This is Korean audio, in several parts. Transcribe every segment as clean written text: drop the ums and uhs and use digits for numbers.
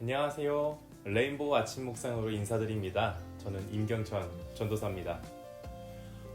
안녕하세요. 레인보우 아침 묵상으로 인사드립니다. 저는 임경천 전도사입니다.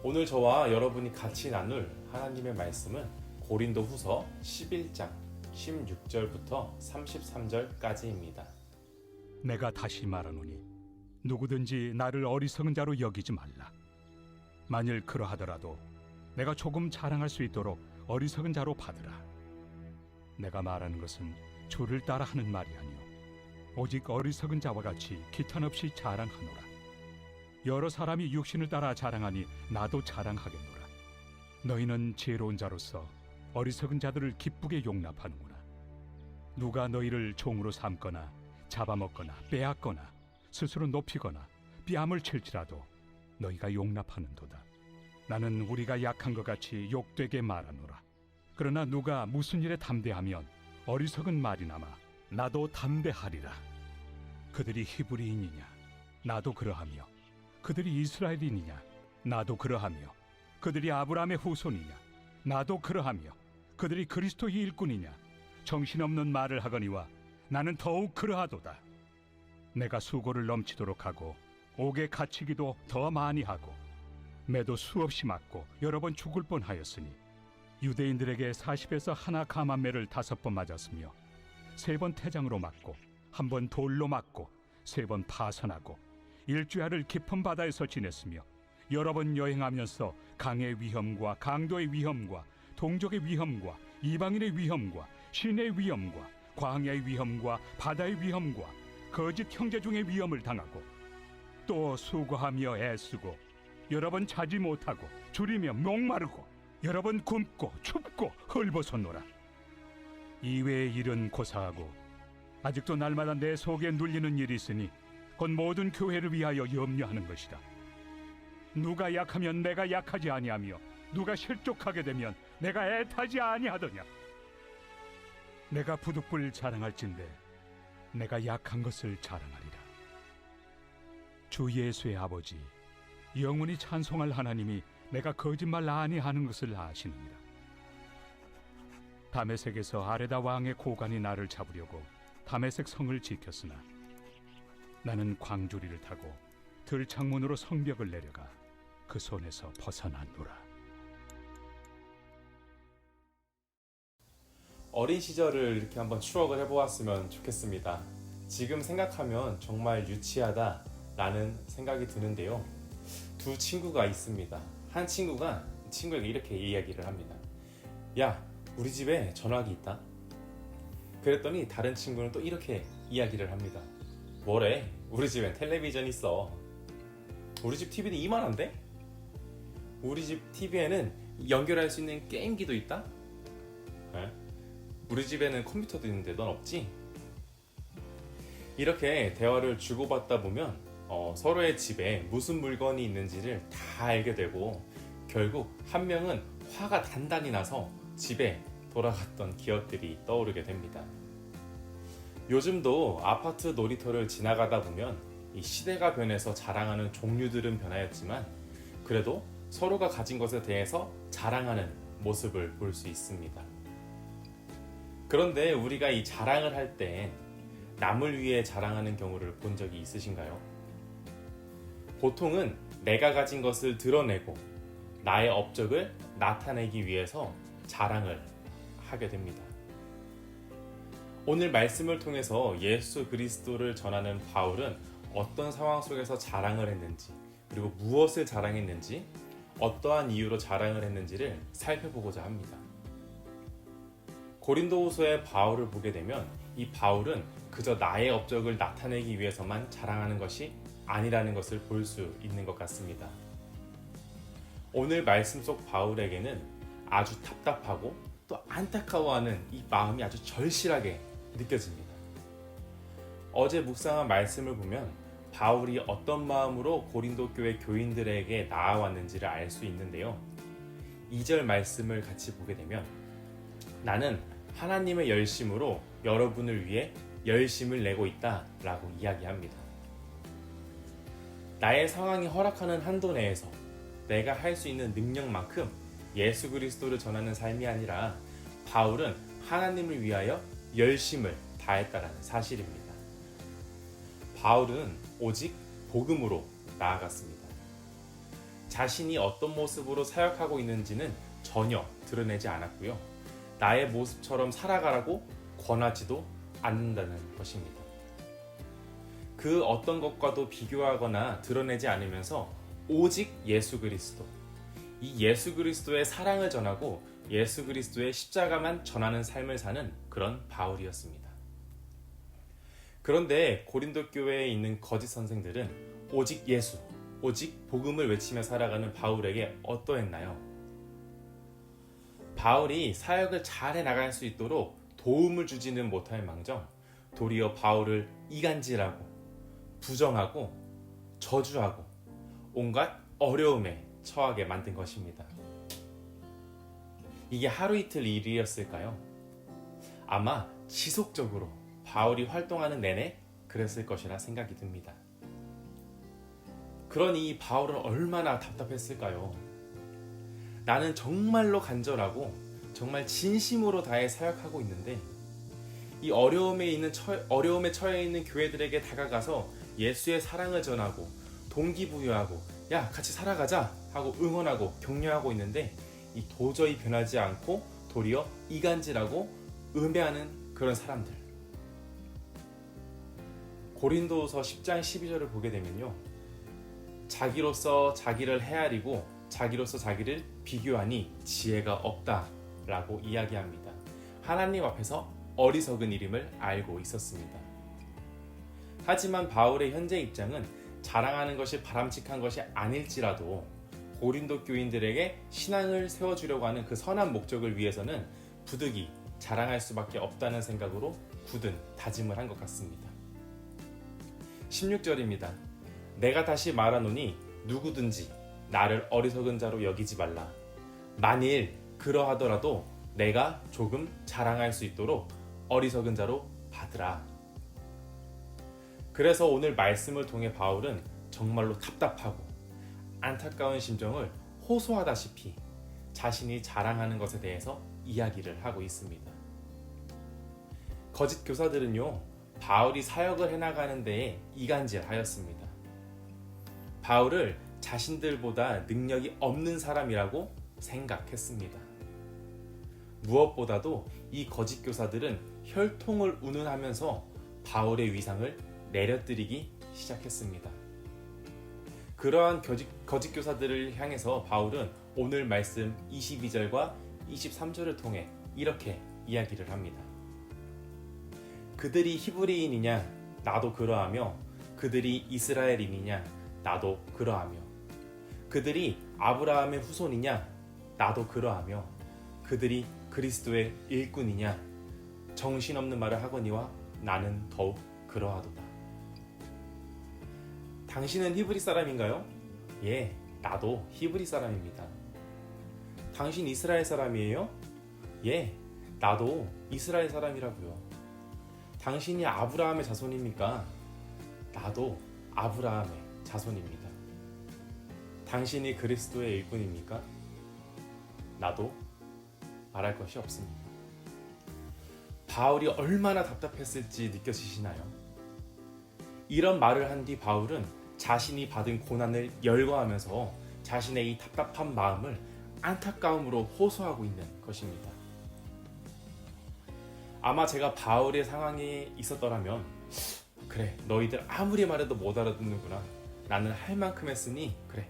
오늘 저와 여러분이 같이 나눌 하나님의 말씀은 고린도 후서 11장 16절부터 33절까지입니다. 내가 다시 말하노니 누구든지 나를 어리석은 자로 여기지 말라. 만일 그러하더라도 내가 조금 자랑할 수 있도록 어리석은 자로 받으라. 내가 말하는 것은 주를 따라 하는 말이 아니요 오직 어리석은 자와 같이 기탄 없이 자랑하노라. 여러 사람이 육신을 따라 자랑하니 나도 자랑하겠노라. 너희는 지혜로운 자로서 어리석은 자들을 기쁘게 용납하는구나. 누가 너희를 종으로 삼거나 잡아먹거나 빼앗거나 스스로 높이거나 뺨을 칠지라도 너희가 용납하는도다. 나는 우리가 약한 것 같이 욕되게 말하노라. 그러나 누가 무슨 일에 담대하면 어리석은 말이나마 나도 담대하리라. 그들이 히브리인이냐 나도 그러하며 그들이 이스라엘인이냐 나도 그러하며 그들이 아브라함의 후손이냐 나도 그러하며 그들이 그리스도의 일꾼이냐 정신없는 말을 하거니와 나는 더욱 그러하도다. 내가 수고를 넘치도록 하고 옥에 갇히기도 더 많이 하고 매도 수없이 맞고 여러 번 죽을 뻔하였으니 유대인들에게 40에서 하나 감한매를 5번 맞았으며 3번 태장으로 맞고 1번 돌로 맞고 3번 파선하고 일주야를 깊은 바다에서 지냈으며 여러 번 여행하면서 강의 위험과 강도의 위험과 동족의 위험과 이방인의 위험과 신의 위험과 광야의 위험과 바다의 위험과 거짓 형제 중의 위험을 당하고 또 수고하며 애쓰고 여러 번 자지 못하고 줄이며 목마르고 여러 번 굶고 춥고 헐벗었노라. 이외의 일은 고사하고 아직도 날마다 내 속에 눌리는 일이 있으니 곧 모든 교회를 위하여 염려하는 것이다. 누가 약하면 내가 약하지 아니하며 누가 실족하게 되면 내가 애타지 아니하더냐. 내가 부득불 자랑할진대 내가 약한 것을 자랑하리라. 주 예수의 아버지 영원히 찬송할 하나님이 내가 거짓말 아니하는 것을 아시느니라. 다메섹에서 아레다 왕의 고관이 나를 잡으려고 다메섹 성을 지켰으나 나는 광주리를 타고 들창문으로 성벽을 내려가 그 손에서 벗어났노라. 어린 시절을 이렇게 한번 추억을 해보았으면 좋겠습니다. 지금 생각하면 정말 유치하다라는 생각이 드는데요. 두 친구가 있습니다. 한 친구가 친구에게 이렇게 이야기를 합니다. 야, 우리 집에 전화기 있다. 그랬더니 다른 친구는 또 이렇게 이야기를 합니다. 뭐래? 우리 집엔 텔레비전 있어. 우리 집 TV는 이만한데? 우리 집 TV에는 연결할 수 있는 게임기도 있다? 에? 우리 집에는 컴퓨터도 있는데 넌 없지? 이렇게 대화를 주고받다 보면 서로의 집에 무슨 물건이 있는지를 다 알게 되고 결국 한 명은 화가 단단히 나서 집에 돌아갔던 기억들이 떠오르게 됩니다. 요즘도 아파트 놀이터를 지나가다 보면 이 시대가 변해서 자랑하는 종류들은 변하였지만 그래도 서로가 가진 것에 대해서 자랑하는 모습을 볼 수 있습니다. 그런데 우리가 이 자랑을 할 때 남을 위해 자랑하는 경우를 본 적이 있으신가요? 보통은 내가 가진 것을 드러내고 나의 업적을 나타내기 위해서 자랑을 하게 됩니다. 오늘 말씀을 통해서 예수 그리스도를 전하는 바울은 어떤 상황 속에서 자랑을 했는지 그리고 무엇을 자랑했는지 어떠한 이유로 자랑을 했는지를 살펴보고자 합니다. 고린도후서의 바울을 보게 되면 이 바울은 그저 나의 업적을 나타내기 위해서만 자랑하는 것이 아니라는 것을 볼 수 있는 것 같습니다. 오늘 말씀 속 바울에게는 아주 답답하고 또 안타까워하는 이 마음이 아주 절실하게 느껴집니다. 어제 묵상한 말씀을 보면 바울이 어떤 마음으로 고린도 교회 교인들에게 나아왔는지를 알 수 있는데요. 2절 말씀을 같이 보게 되면 나는 하나님의 열심으로 여러분을 위해 열심을 내고 있다 라고 이야기합니다. 나의 상황이 허락하는 한도 내에서 내가 할 수 있는 능력만큼 예수 그리스도를 전하는 삶이 아니라 바울은 하나님을 위하여 열심을 다했다라는 사실입니다. 바울은 오직 복음으로 나아갔습니다. 자신이 어떤 모습으로 사역하고 있는지는 전혀 드러내지 않았고요. 나의 모습처럼 살아가라고 권하지도 않는다는 것입니다. 그 어떤 것과도 비교하거나 드러내지 않으면서 오직 예수 그리스도, 이 예수 그리스도의 사랑을 전하고 예수 그리스도의 십자가만 전하는 삶을 사는 그런 바울이었습니다. 그런데 고린도 교회에 있는 거짓 선생들은 오직 예수, 오직 복음을 외치며 살아가는 바울에게 어떠했나요? 바울이 사역을 잘해 나갈 수 있도록 도움을 주지는 못할 망정 도리어 바울을 이간질하고 부정하고 저주하고 온갖 어려움에 처하게 만든 것입니다. 이게 하루 이틀 일이었을까요? 아마 지속적으로 바울이 활동하는 내내 그랬을 것이라 생각이 듭니다. 그러니 바울은 얼마나 답답했을까요? 나는 정말로 간절하고 정말 진심으로 다해 사역하고 있는데 이 어려움에 처해 있는 교회들에게 다가가서 예수의 사랑을 전하고 동기부여하고 야 같이 살아가자 하고 응원하고 격려하고 있는데 이 도저히 변하지 않고 도리어 이간질하고 음해하는 그런 사람들. 고린도서 10장 12절을 보게 되면요, 자기로서 자기를 헤아리고 자기로서 자기를 비교하니 지혜가 없다라고 이야기합니다. 하나님 앞에서 어리석은 일임을 알고 있었습니다. 하지만 바울의 현재 입장은 자랑하는 것이 바람직한 것이 아닐지라도 고린도 교인들에게 신앙을 세워주려고 하는 그 선한 목적을 위해서는 부득이 자랑할 수밖에 없다는 생각으로 굳은 다짐을 한 것 같습니다. 16절입니다. 내가 다시 말하노니 누구든지 나를 어리석은 자로 여기지 말라. 만일 그러하더라도 내가 조금 자랑할 수 있도록 어리석은 자로 받으라. 그래서 오늘 말씀을 통해 바울은 정말로 답답하고 안타까운 심정을 호소하다시피 자신이 자랑하는 것에 대해서 이야기를 하고 있습니다. 거짓 교사들은요, 바울이 사역을 해나가는 데에 이간질하였습니다. 바울을 자신들보다 능력이 없는 사람이라고 생각했습니다. 무엇보다도 이 거짓 교사들은 혈통을 운운하면서 바울의 위상을 내려뜨리기 시작했습니다. 그러한 거짓 교사들을 향해서 바울은 오늘 말씀 22절과 23절을 통해 이렇게 이야기를 합니다. 그들이 히브리인이냐 나도 그러하며 그들이 이스라엘인이냐 나도 그러하며 그들이 아브라함의 후손이냐 나도 그러하며 그들이 그리스도의 일꾼이냐 정신없는 말을 하거니와 나는 더욱 그러하도다. 당신은 히브리 사람인가요? 예, 나도 히브리 사람입니다. 당신 이스라엘 사람이에요? 예, 나도 이스라엘 사람이라고요. 당신이 아브라함의 자손입니까? 나도 아브라함의 자손입니다. 당신이 그리스도의 일꾼입니까? 나도 말할 것이 없습니다. 바울이 얼마나 답답했을지 느껴지시나요? 이런 말을 한 뒤 바울은 자신이 받은 고난을 열거하면서 자신의 이 답답한 마음을 안타까움으로 호소하고 있는 것입니다. 아마 제가 바울의 상황에 있었더라면 그래, 너희들 아무리 말해도 못 알아듣는구나. 나는 할 만큼 했으니 그래,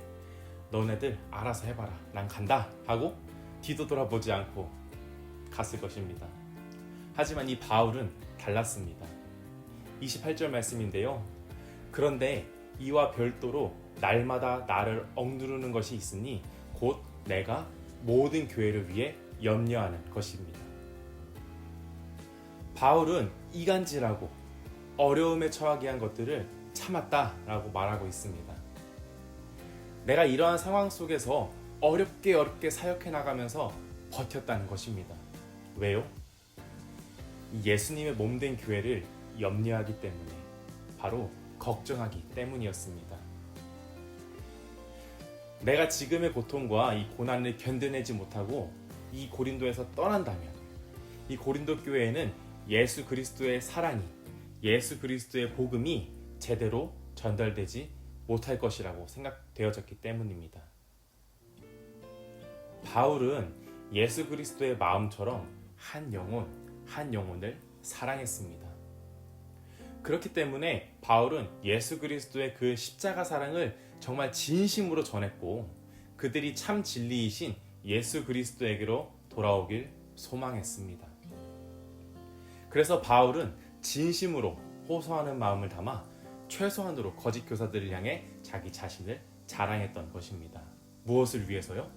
너네들 알아서 해봐라. 난 간다 하고 뒤도 돌아보지 않고 갔을 것입니다. 하지만 이 바울은 달랐습니다. 28절 말씀인데요. 그런데 이와 별도로 날마다 나를 억누르는 것이 있으니 곧 내가 모든 교회를 위해 염려하는 것입니다. 바울은 이간질하고 어려움에 처하게 한 것들을 참았다라고 말하고 있습니다. 내가 이러한 상황 속에서 어렵게 사역해 나가면서 버텼다는 것입니다. 왜요? 예수님의 몸된 교회를 염려하기 때문에, 바로 걱정하기 때문이었습니다. 내가 지금의 고통과 이 고난을 견뎌내지 못하고 이 고린도에서 떠난다면 이 고린도 교회에는 예수 그리스도의 사랑이, 예수 그리스도의 복음이 제대로 전달되지 못할 것이라고 생각되어졌기 때문입니다. 바울은 예수 그리스도의 마음처럼 한 영혼을 사랑했습니다. 그렇기 때문에 바울은 예수 그리스도의 그 십자가 사랑을 정말 진심으로 전했고 그들이 참 진리이신 예수 그리스도에게로 돌아오길 소망했습니다. 그래서 바울은 진심으로 호소하는 마음을 담아 최소한으로 거짓 교사들을 향해 자기 자신을 자랑했던 것입니다. 무엇을 위해서요?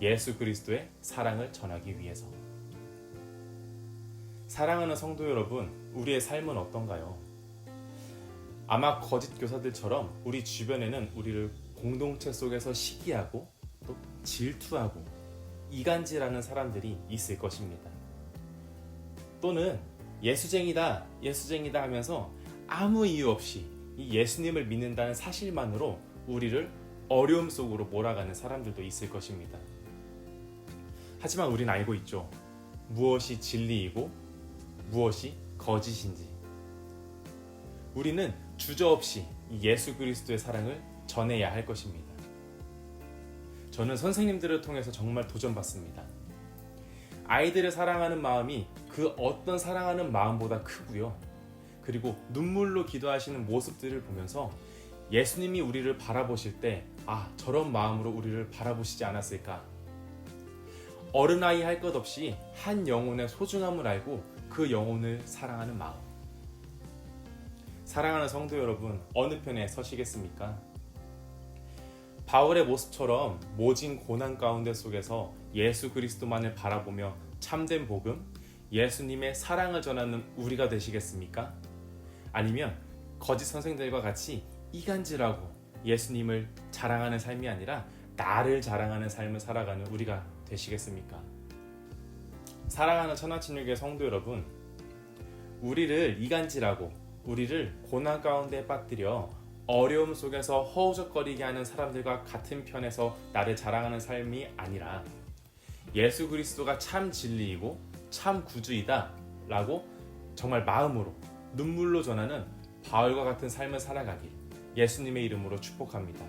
예수 그리스도의 사랑을 전하기 위해서. 사랑하는 성도 여러분, 우리의 삶은 어떤가요? 아마 거짓 교사들처럼 우리 주변에는 우리를 공동체 속에서 시기하고 또 질투하고 이간질하는 사람들이 있을 것입니다. 또는 예수쟁이다 하면서 아무 이유 없이 이 예수님을 믿는다는 사실만으로 우리를 어려움 속으로 몰아가는 사람들도 있을 것입니다. 하지만 우리는 알고 있죠. 무엇이 진리이고 무엇이 거짓인지. 우리는 주저없이 예수 그리스도의 사랑을 전해야 할 것입니다. 저는 선생님들을 통해서 정말 도전받습니다. 아이들을 사랑하는 마음이 그 어떤 사랑하는 마음보다 크고요. 그리고 눈물로 기도하시는 모습들을 보면서 예수님이 우리를 바라보실 때 저런 마음으로 우리를 바라보시지 않았을까. 어른아이 할 것 없이 한 영혼의 소중함을 알고 그 영혼을 사랑하는 마음. 사랑하는 성도 여러분, 어느 편에 서시겠습니까? 바울의 모습처럼 모진 고난 가운데 속에서 예수 그리스도만을 바라보며 참된 복음, 예수님의 사랑을 전하는 우리가 되시겠습니까? 아니면 거짓 선생들과 같이 이간질하고 예수님을 자랑하는 삶이 아니라 나를 자랑하는 삶을 살아가는 우리가 되시겠습니까? 사랑하는 천하친육의 성도 여러분, 우리를 이간질하고 우리를 고난 가운데 빠뜨려 어려움 속에서 허우적거리게 하는 사람들과 같은 편에서 나를 자랑하는 삶이 아니라 예수 그리스도가 참 진리이고 참 구주이다 라고 정말 마음으로 눈물로 전하는 바울과 같은 삶을 살아가길 예수님의 이름으로 축복합니다.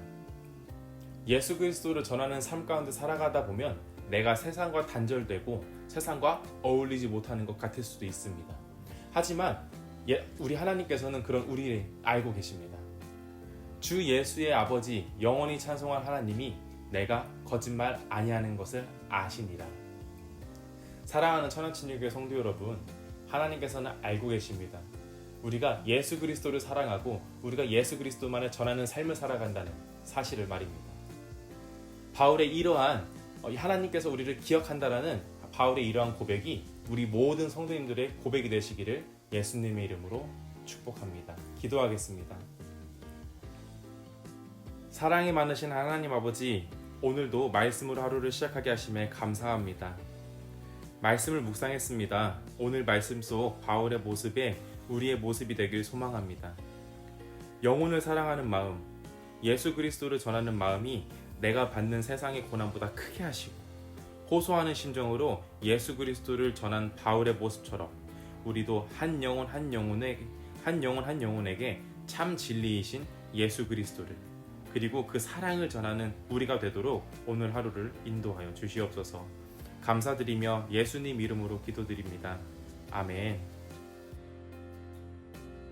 예수 그리스도를 전하는 삶 가운데 살아가다 보면 내가 세상과 단절되고 세상과 어울리지 못하는 것 같을 수도 있습니다. 하지만 우리 하나님께서는 그런 우리를 알고 계십니다. 주 예수의 아버지 영원히 찬송할 하나님이 내가 거짓말 아니하는 것을 아시니라. 사랑하는 천하친육의 성도 여러분, 하나님께서는 알고 계십니다. 우리가 예수 그리스도를 사랑하고 우리가 예수 그리스도만을 전하는 삶을 살아간다는 사실을 말입니다. 바울의 이러한 하나님께서 우리를 기억한다라는 바울의 이러한 고백이 우리 모든 성도님들의 고백이 되시기를 예수님의 이름으로 축복합니다. 기도하겠습니다. 사랑이 많으신 하나님 아버지, 오늘도 말씀으로 하루를 시작하게 하심에 감사합니다. 말씀을 묵상했습니다. 오늘 말씀 속 바울의 모습에 우리의 모습이 되길 소망합니다. 영혼을 사랑하는 마음, 예수 그리스도를 전하는 마음이 내가 받는 세상의 고난보다 크게 하시고 호소하는 심정으로 예수 그리스도를 전한 바울의 모습처럼 우리도 한 영혼 한 영혼에게 참 진리이신 예수 그리스도를 그리고 그 사랑을 전하는 우리가 되도록 오늘 하루를 인도하여 주시옵소서. 감사드리며 예수님 이름으로 기도드립니다. 아멘.